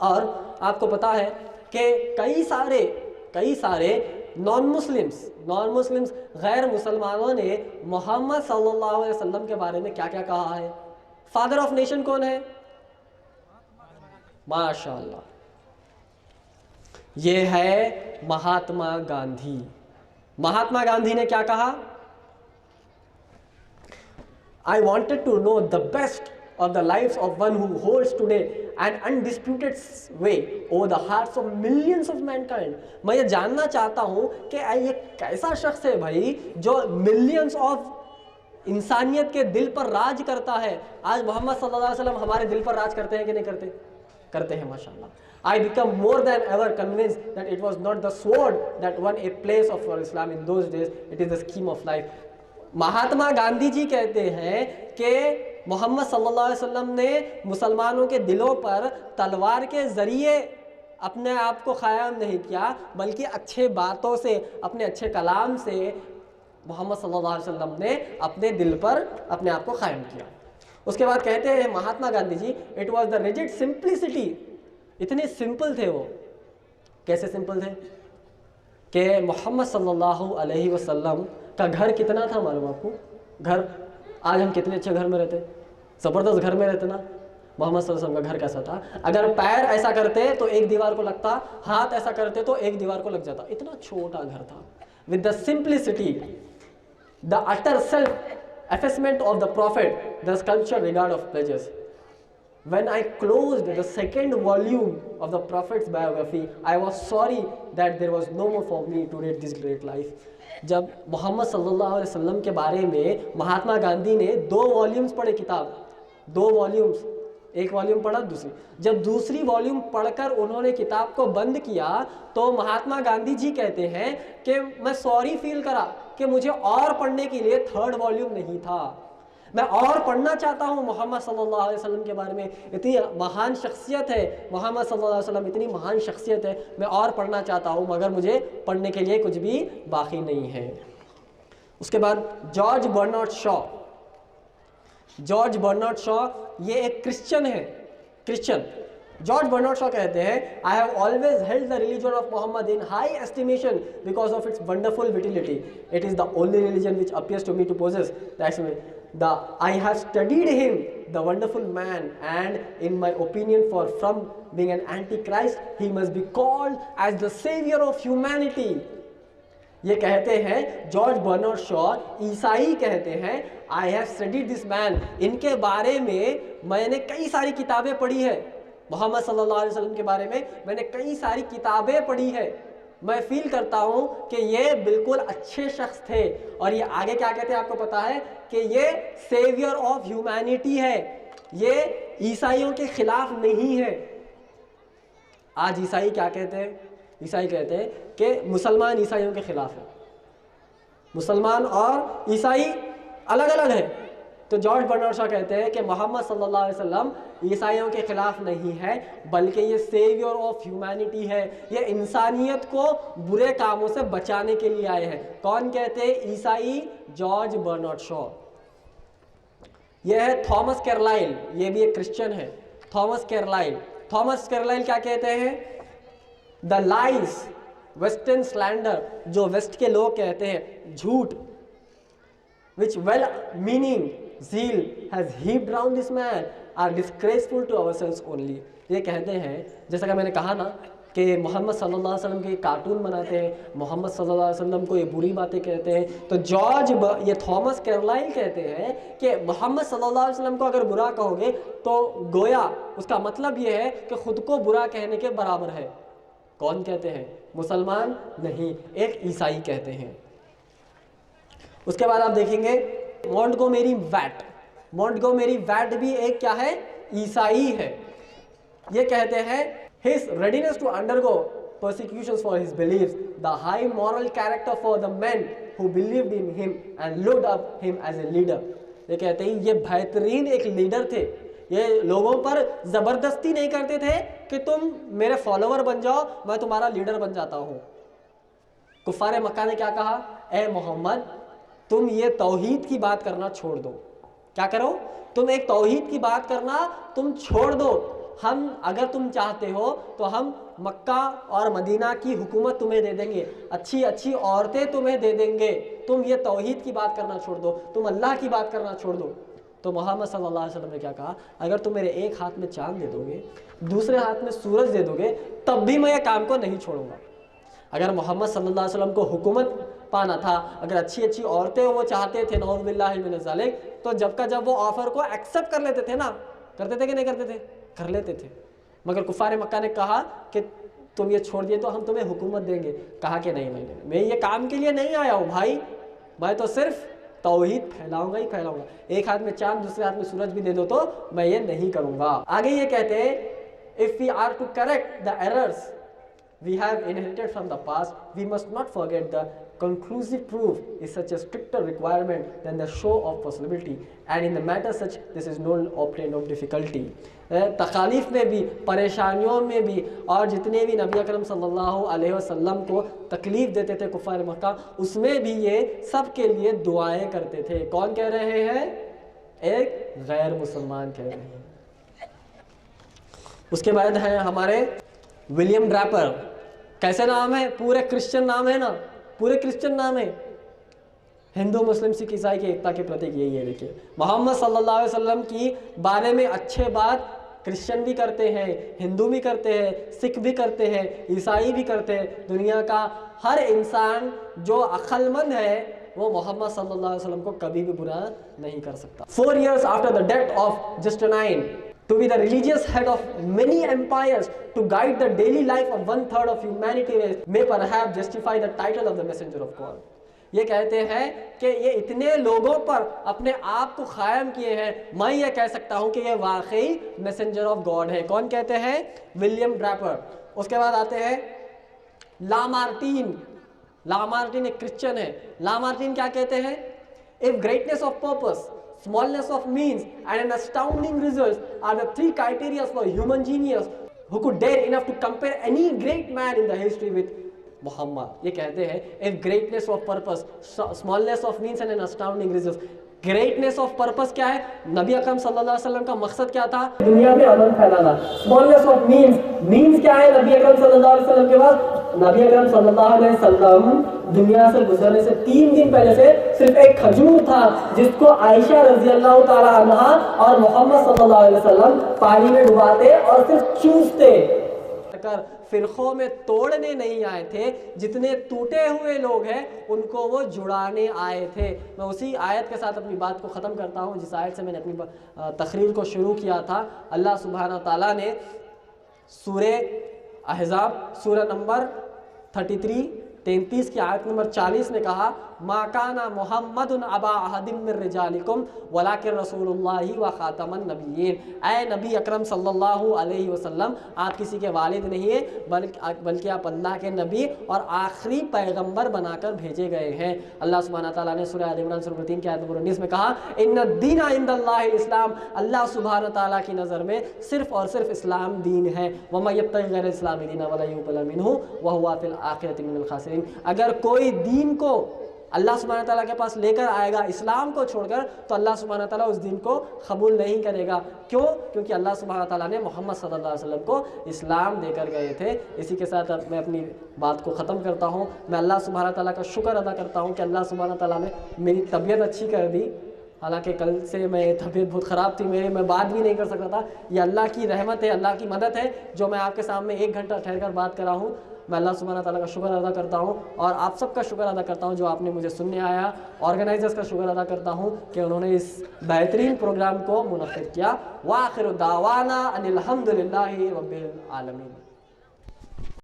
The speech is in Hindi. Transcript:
और आपको पता है कि कई सारे नॉन मुस्लिम्स गैर मुसलमानों ने मोहम्मद सल्लल्लाहु अलैहि वसल्लम के बारे में क्या क्या कहा है। फादर ऑफ नेशन कौन है? माशाअल्लाह, ये है महात्मा गांधी। महात्मा गांधी ने क्या कहा? I wanted to know the best of the lives of one who holds today an undisputed way over the hearts of millions of mankind। मैं ये जानना चाहता हूँ कि ये कैसा शख्स है भाई जो मिलियंस ऑफ इंसानियत के दिल पर राज करता है। आज मोहम्मद सल्लल्लाहु अलैहि वसल्लम हमारे दिल पर राज करते हैं कि नहीं करते? करते हैं माशाल्लाह। I become more than ever convinced that it was not the sword that won a place for Islam in those days, it is the scheme of life। महात्मा गांधी जी कहते हैं कि मोहम्मद सल्लल्लाहु अलैहि वसल्लम ने मुसलमानों के दिलों पर तलवार के ज़रिए अपने आप को क़ायम नहीं किया, बल्कि अच्छे बातों से, अपने अच्छे कलाम से मोहम्मद सल्लल्लाहु अलैहि वसल्लम ने अपने दिल पर अपने आप को क़ायम किया। उसके बाद कहते हैं Mahatma Gandhi ji, it was the rigid simplicity. इतने सिंपल थे वो। कैसे सिंपल थे? कि मोहम्मद सल्लल्लाहु अलैहि वसल्लम का घर कितना था मालूम आपको? घर, आज हम कितने अच्छे घर में रहते, ज़बरदस्त घर में रहते ना। मोहम्मद सल्लल्लाहु अलैहि वसल्लम का घर कैसा था? अगर पैर ऐसा करते तो एक दीवार को लगता, हाथ ऐसा करते तो एक दीवार को लग जाता। इतना छोटा घर था। With the simplicity, the utter self effacement of the prophet, the sculpture regard of pleasures। When I closed the second volume of the prophet's biography, I was sorry that there was no more for me to read this great life। जब मोहम्मद सल्लल्लाहु अलैहि वसल्लम के बारे में महात्मा गांधी ने 2 वॉल्यूम्स पढ़े किताब, 2 वॉल्यूम्स, एक वॉल्यूम पढ़ा, जब दूसरी वॉल्यूम पढ़कर उन्होंने किताब को बंद किया तो महात्मा गांधी जी कहते हैं कि मैं सॉरी फील करा कि मुझे और पढ़ने के लिए 3rd वॉल्यूम नहीं था। मैं और पढ़ना चाहता हूँ मोहम्मद सल्लल्लाहु अलैहि वसल्लम के बारे में। इतनी महान शख्सियत है मोहम्मद सल्लल्लाहु अलैहि वसल्लम, इतनी महान शख्सियत है, मैं और पढ़ना चाहता हूँ मगर मुझे पढ़ने के लिए कुछ भी बाकी नहीं है। उसके बाद जॉर्ज बर्नार्ड शॉ, ये एक क्रिश्चियन है, क्रिश्चियन। जॉर्ज बर्नार्ड शॉ कहते हैं, I have always held the religion of Mohammed in high estimation because of its wonderful vitality. It is the only religion which appears to me to possess I have studied him, the wonderful man, and in my opinion, from being an antichrist, he must be called as the savior of humanity। ये कहते हैं जॉर्ज बर्नार्ड शॉ, ईसाई कहते हैं, I have studied this man. इनके बारे में मैंने कई सारी किताबें पढ़ी है, मोहम्मद सल्लल्लाहु अलैहि वसल्लम के बारे में मैंने कई सारी किताबें पढ़ी है। मैं फील करता हूँ कि ये बिल्कुल अच्छे शख्स थे। और ये आगे क्या कहते हैं आपको पता है? कि ये सेवियर ऑफ ह्यूमैनिटी है, ये ईसाइयों के खिलाफ नहीं है। आज ईसाई क्या कहते हैं? ईसाई कहते हैं कि मुसलमान ईसाइयों के खिलाफ है, मुसलमान और ईसाई अलग अलग है। तो जॉर्ज बर्नार्ड शॉ कहते हैं कि मोहम्मद सल्लल्लाहु अलैहि वसल्लम ईसाइयों के खिलाफ नहीं है, बल्कि ये सेवियर ऑफ ह्यूमैनिटी है। ये इंसानियत को बुरे कामों से बचाने के लिए आए हैं। कौन कहते हैं? ईसाई जॉर्ज बर्नार्ड शॉ। यह है थॉमस कैरलाइल, ये भी एक क्रिश्चियन है। थॉमस कैरलाइल क्या कहते हैं? द लाइज वेस्टर्न स्लैंडर, जो वेस्ट के लोग कहते हैं झूठ, which well-meaning zeal has heaped round this man are disgraceful to ourselves only। ये कहते हैं, जैसा कि मैंने कहा ना कि मोहम्मद सल्लल्लाहु अलैहि वसल्लम के कार्टून बनाते हैं, मोहम्मद सल्लल्लाहु अलैहि वसल्लम को ये बुरी बातें कहते हैं। तो ये थॉमस कैरलाइल कहते हैं कि मोहम्मद सल्लल्लाहु अलैहि वसल्लम को अगर बुरा कहोगे तो गोया उसका मतलब ये है कि खुद को बुरा कहने के बराबर है। कौन कहते हैं? मुसलमान नहीं, एक ईसाई कहते हैं। उसके बाद आप देखेंगे मॉन्टगोमेरी वैट भी एक क्या है? ईसाई है। ये कहते हैं his readiness to undergo persecutions for his beliefs, the high moral character for the men who believed in him and looked up him as a leader। ये कहते हैं ये बेहतरीन एक लीडर थे। ये लोगों पर जबरदस्ती नहीं करते थे कि तुम मेरे फॉलोवर बन जाओ, मैं तुम्हारा लीडर बन जाता हूँ। कुफार मक्का ने क्या कहा? ए मोहम्मद, तुम ये तौहीद की बात करना छोड़ दो। क्या करो? तुम एक तौहीद की बात करना तुम छोड़ दो। हम अगर तुम चाहते हो तो हम मक्का और मदीना की हुकूमत तुम्हें दे देंगे, अच्छी अच्छी औरतें तुम्हें दे देंगे, तुम ये तौहीद की बात करना छोड़ दो, तुम अल्लाह की बात करना छोड़ दो। तो मोहम्मद सल्लल्लाहु अलैहि वसल्लम ने क्या कहा, अगर तुम मेरे एक हाथ में चांद दे दोगे, दूसरे हाथ में सूरज दे दोगे, तब भी मैं ये काम को नहीं छोड़ूंगा। अगर मोहम्मद सल्लल्लाहु अलैहि वसल्लम को हुकूमत पाना था, अगर अच्छी अच्छी औरतें वो चाहते थे नऊज़ बिल्लाहि मिन ज़ालिक, तो जब का जब वो ऑफर को एक्सेप्ट कर लेते थे ना, करते थे कि नहीं करते थे, कर लेते थे। मगर कुफार मक्का ने कहा कि तुम ये छोड़ दिए तो हम तुम्हें हुकूमत देंगे। कहा कि नहीं नहीं नहीं, मैं ये काम के लिए नहीं आया हूँ भाई, मैं तो सिर्फ तौहीद फैलाऊंगा ही फैलाऊंगा। एक हाथ में चांद दूसरे हाथ में सूरज भी दे दो तो मैं ये नहीं करूंगा। आगे ये कहते हैं, if we are to correct the errors we have inherited from the past, we must not forget the conclusive proof is such a stricter requirement than the show of possibility, and in the matter such this is no obtained of difficulty. तकालीफ में भी, परेशानियों में भी, और जितने भी नबी अकरम सल्लल्लाहु अलैहि वसल्लम को तकलीफ़ देते थे कुफ़ार मक्का, उसमें भी ये सब के लिए दुआएं करते थे। कौन कह रहे हैं? एक गैर मुसलमान कह रहे हैं। उसके बाद है हमारे विलियम ड्रैपर। कैसे नाम है? पूरे क्रिश्चियन नाम है ना, पूरे क्रिश्चियन नाम है। हिंदू मुस्लिम सिख ईसाई की एकता के प्रतीक यही है। देखिए, मोहम्मद सल्लल्लाहु अलैहि वसल्लम की बारे में अच्छे बात क्रिश्चियन भी करते हैं, हिंदू भी करते हैं, सिख भी करते हैं, ईसाई भी करते हैं। दुनिया का हर इंसान जो अक्लमंद है वो मोहम्मद सल्लल्लाहु अलैहि वसल्लम को कभी भी बुरा नहीं कर सकता। 4 years after the death of Justinian, to be the religious head of many empires, to guide the daily life of 1/3 of humanity race, may perhaps justify the title of the messenger of God. ये कहते हैं कि ये इतने लोगों पर अपने आप को कायम किए हैं, मैं ये कह सकता हूँ कि ये वाकई मैसेंजर ऑफ गॉड है। कौन कहते हैं? William Draper. उसके बाद आते हैं लामार्टीन। लामार्टीन एक क्रिश्चियन है। लामार्टीन क्या कहते हैं? If greatness of purpose, smallness of means and an astounding results are the 3 criteria for human genius who could dare enough to compare any great man in the history with Muhammad. ये कहते हैं if greatness of purpose, smallness of means and an astounding results. Greatness of purpose क्या है? नबी अकरम सल्लल्लाहु अलैहि वसल्लम का मकसद क्या था? दुनिया में अमन फैलाना। स्मॉलनेस ऑफ मींस, मींस क्या है नबी अकरम सल्लल्लाहु अलैहि वसल्लम के पास? नबी अकरम सल्लल्लाहु अलैहि वसल्लम दुनिया से गुजरने से 3 दिन पहले से सिर्फ एक खजूर था जिसको आयशा रजी अल्लाह ताला अन्हा और मोहम्मद सल्लल्लाहु अलैहि वसल्लम पानी में डुबाते और सिर्फ चूसते कर फिरकों में तोड़ने नहीं आए थे। जितने टूटे हुए लोग हैं उनको वो जुड़ाने आए थे। मैं उसी आयत के साथ अपनी बात को ख़त्म करता हूँ जिस आयत से मैंने अपनी तकरीर को शुरू किया था। अल्लाह सुब्हाना ताला ने सूरे अहज़ाब सूरा नंबर 33 की आयत नंबर 40 ने कहा, मा काना मुहम्मदुन अबा अहदिम मिर रिजालिकुम वलाकिन रसूलुल्लाहि व खातमन नबिय्यीन। ऐ नबी अकरम सल्लल्लाहु अलैहि वसल्लम, आप किसी के वालिद नहीं है बल्कि आप अल्लाह के नबी और आखिरी पैगंबर बनाकर भेजे गए हैं। अल्लाह सुब्हानहू ताला ने सूरह आल इमरान सूरा 3 की आयत नंबर 19 में कहा, इन्नद-दीना इंदल्लाहिल इस्लाम। अल्लाह सुब्हानहू ताला की नज़र में सिर्फ और सिर्फ इस्लाम दीन है। व मै यब्तगि गैरल इस्लामी दीना वला युक़बल मिन्हु व हुवा फिल आखिरति मिनल खासिरीन। अगर कोई दीन को अल्लाह सुब्हानहू ताला के पास लेकर आएगा इस्लाम को छोड़कर, तो अल्लाह सुब्हानहू ताला उस दिन को कबूल नहीं करेगा। क्यों? क्योंकि अल्लाह सुब्हानहू ताला ने मोहम्मद सल्लल्लाहु अलैहि वसल्लम को इस्लाम देकर गए थे। इसी के साथ मैं अपनी बात को ख़त्म करता हूँ। मैं अल्लाह सुब्हानहू ताला का शुक्र अदा करता हूँ कि अल्लाह सुब्हानहू ताला ने मेरी तबीयत अच्छी कर दी। हालांकि कल से मैं तबीयत बहुत ख़राब थी मेरी, मैं बात भी नहीं कर सकता था। ये अल्लाह की रहमत है, अल्लाह की मदद है जो मैं आपके सामने 1 घंटा ठहर कर बात कर रहा हूँ। मैं अल्लाह सुब्हानहू ताला का शुक्र अदा करता हूँ और आप सबका शुक्र अदा करता हूँ जो आपने मुझे सुनने आया। ऑर्गेनाइजर्स का शुक्र अदा करता हूँ कि उन्होंने इस बेहतरीन प्रोग्राम को मुनक़्क़िद किया। व आखिरु दावाना अनिल हम्दुलिल्लाहि रब्बिल आलमीन।